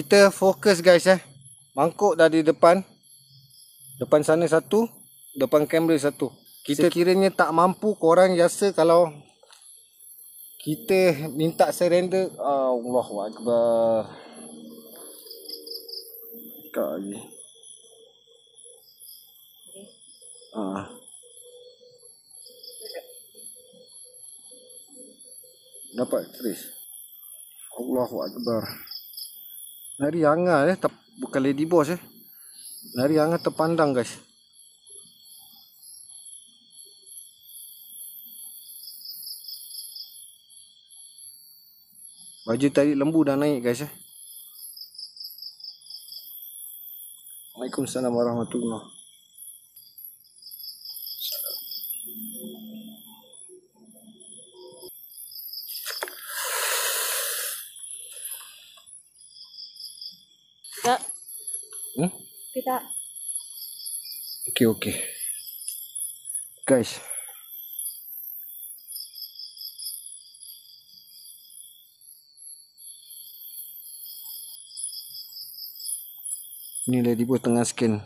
Kita fokus guys Mangkuk dah di depan. Depan sana satu, depan kamera satu. Kita kiranya tak mampu, korang rasa kalau kita minta surrender. Allahu Akbar. Dekat lagi. Dapat Chris. Allahu Akbar. Nari hangar bukan lady boss Nari hangar terpandang guys. Baju tarik lembu dah naik guys Waalaikumsalam warahmatullahi. Tak. Kita. Okey. Guys. Ni lady boss tengah scan.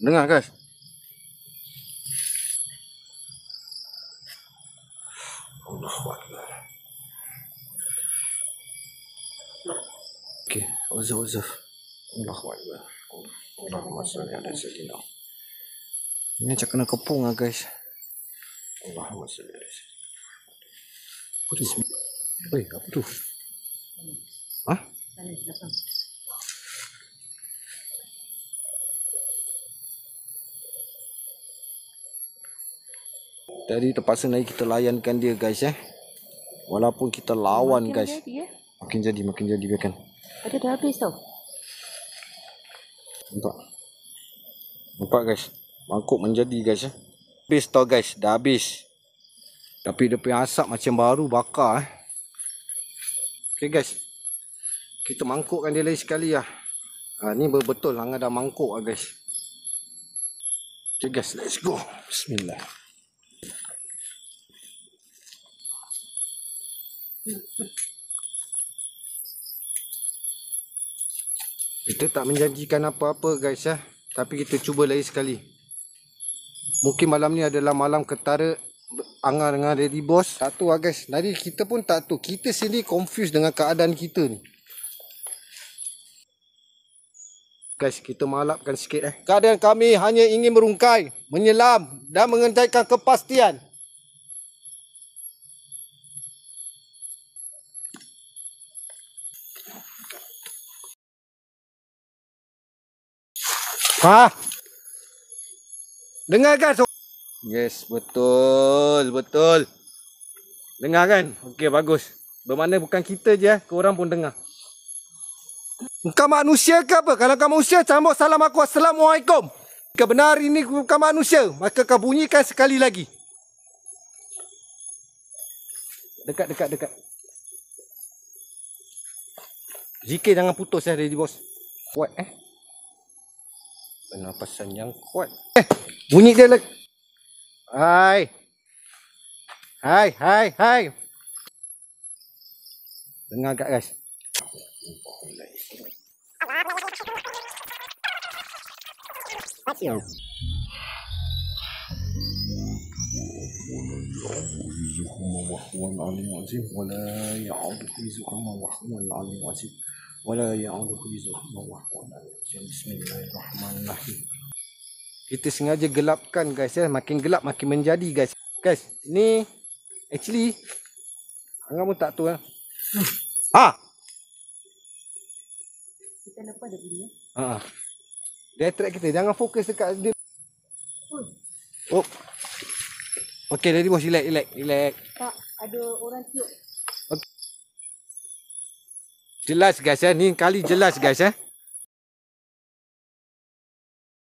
Dengar guys. Allahu Akbar. Okey, uzur. Allahu Akbar. Allahumma salli ala sayyidina. Ini cak kena kepung guys. Allahumma salli ala sayyidina. Oi, apa tu? Tadi terpaksa naik kita layankan dia guys Walaupun kita lawan makin guys jadi, Makin jadi biarkan. Ada dah habis tau. Nampak guys. Mangkuk menjadi guys Habis tau guys, dah habis. Tapi dia punya asap macam baru bakar Okay guys, kita mangkukkan dia lagi sekali ni betul hang dah mangkuk guys. Okay guys, let's go. Bismillah. Kita tak menjanjikan apa-apa guys tapi kita cuba lagi sekali. Mungkin malam ni adalah malam ketara Angah dengan Lady Boss. Tak tahu guys, nanti kita pun tak tahu. Kita sendiri confused dengan keadaan kita ni guys. Kita malapkan sikit Keadaan kami hanya ingin merungkai, menyelam dan mengencangkan kepastian. Dengar kan? Yes, betul. Dengar kan? Okey, bagus. Bermakna bukan kita je, korang pun dengar. Kau manusia ke apa? Kalau kau manusia, sambut salam aku. Assalamualaikum. Jika benar ini bukan manusia, maka kau bunyikan sekali lagi. Dekat. Zikir jangan putus Lady Boss. Kuat Pernafasan yang kuat. Bunyi dia lagi. Hai. Dengar tak guys? Kita sengaja gelapkan guys makin gelap makin menjadi guys. Guys, ni actually Angah pun tak tahu Kita lepas dia bunyi. Dia attract kita, jangan fokus dekat dia. Okey, Lady Boss, relax. Tak, ada orang tiup. Okay. Jelas guys ni kali jelas guys